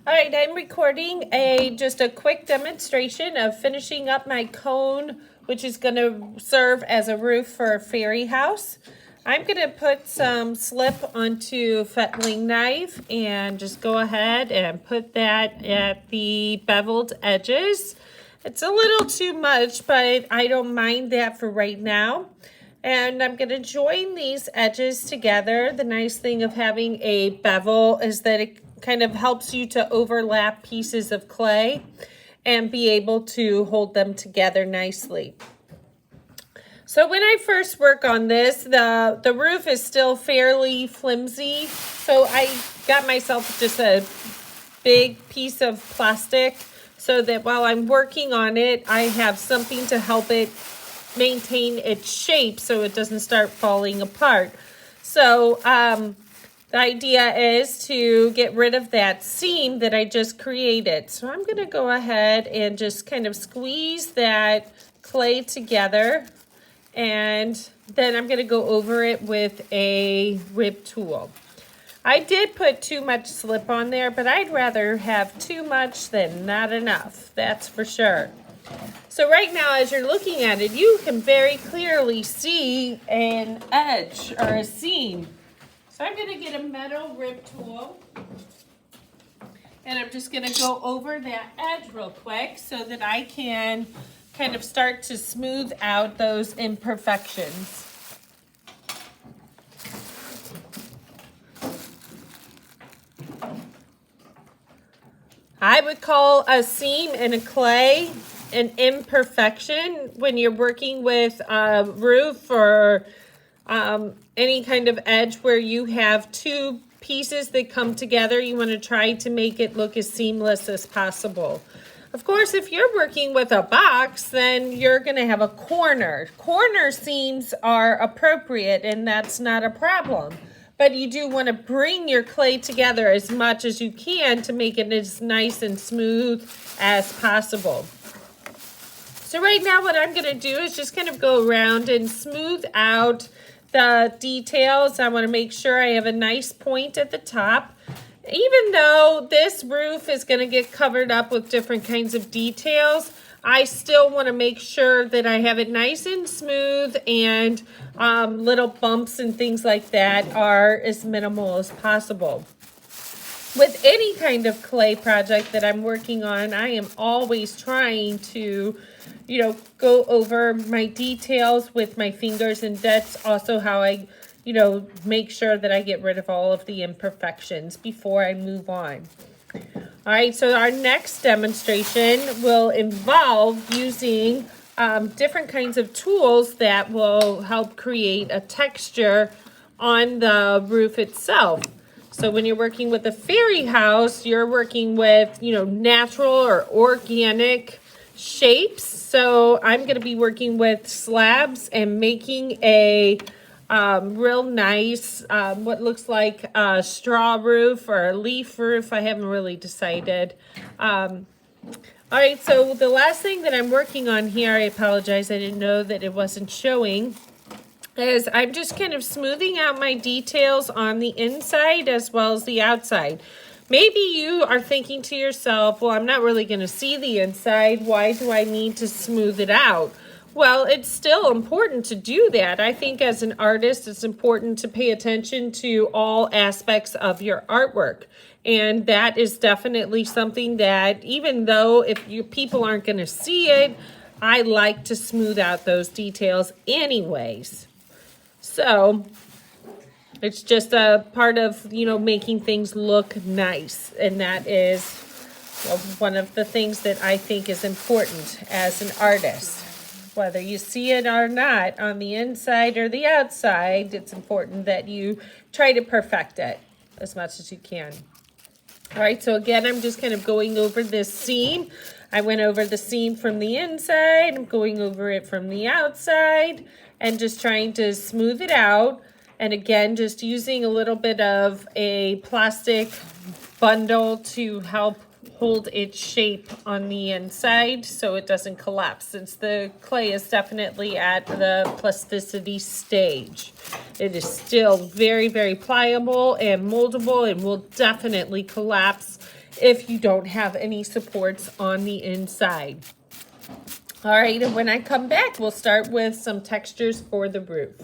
All right, I'm recording just a quick demonstration of finishing up my cone, which is going to serve as a roof for a fairy house. I'm going to put some slip onto a fettling knife and just go ahead and put that at the beveled edges. It's a little too much, but I don't mind that for right now. And I'm going to join these edges together. The nice thing of having a bevel is that it kind of helps you to overlap pieces of clay and be able to hold them together nicely. So when I first work on this, the roof is still fairly flimsy. So I got myself just a big piece of plastic so that while I'm working on it, I have something to help it maintain its shape so it doesn't start falling apart. So the idea is to get rid of that seam that I just created. So I'm going to go ahead and just kind of squeeze that clay together, and then I'm going to go over it with a rib tool. I did put too much slip on there, but I'd rather have too much than not enough, that's for sure. So right now, as you're looking at it, you can very clearly see an edge or a seam. So I'm going to get a metal rib tool, and I'm just going to go over that edge real quick so that I can kind of start to smooth out those imperfections. I would call a seam in a clay an imperfection when you're working with a roof or any kind of edge where you have two pieces that come together. You want to try to make it look as seamless as possible. Of course, if you're working with a box, then you're going to have a corner. Corner seams are appropriate, and that's not a problem. But you do want to bring your clay together as much as you can to make it as nice and smooth as possible. So right now what I'm going to do is just kind of go around and smooth out the details. I want to make sure I have a nice point at the top. Even though this roof is going to get covered up with different kinds of details, I still want to make sure that I have it nice and smooth, and little bumps and things like that are as minimal as possible. With any kind of clay project that I'm working on, I am always trying to, go over my details with my fingers, and that's also how I, make sure that I get rid of all of the imperfections before I move on. All right, so our next demonstration will involve using different kinds of tools that will help create a texture on the roof itself. So when you're working with a fairy house, you're working with, natural or organic shapes. So I'm going to be working with slabs and making a real nice, what looks like a straw roof or a leaf roof. I haven't really decided. All right, so the last thing that I'm working on here, I apologize, I didn't know that it wasn't showing, is I'm just kind of smoothing out my details on the inside as well as the outside. Maybe you are thinking to yourself, well, I'm not really going to see the inside. Why do I need to smooth it out? Well, it's still important to do that. I think as an artist, it's important to pay attention to all aspects of your artwork. And that is definitely something that, even though if people aren't going to see it, I like to smooth out those details anyways. So it's just a part of, making things look nice. And that is one of the things that I think is important as an artist. Whether you see it or not on the inside or the outside, it's important that you try to perfect it as much as you can. All right, so again, I'm just kind of going over this seam. I went over the seam from the inside. I'm going over it from the outside and just trying to smooth it out. And again, just using a little bit of a plastic bundle to help hold its shape on the inside so it doesn't collapse, since the clay is definitely at the plasticity stage. It is still very, very pliable and moldable and will definitely collapse if you don't have any supports on the inside. All right, and when I come back, we'll start with some textures for the roof.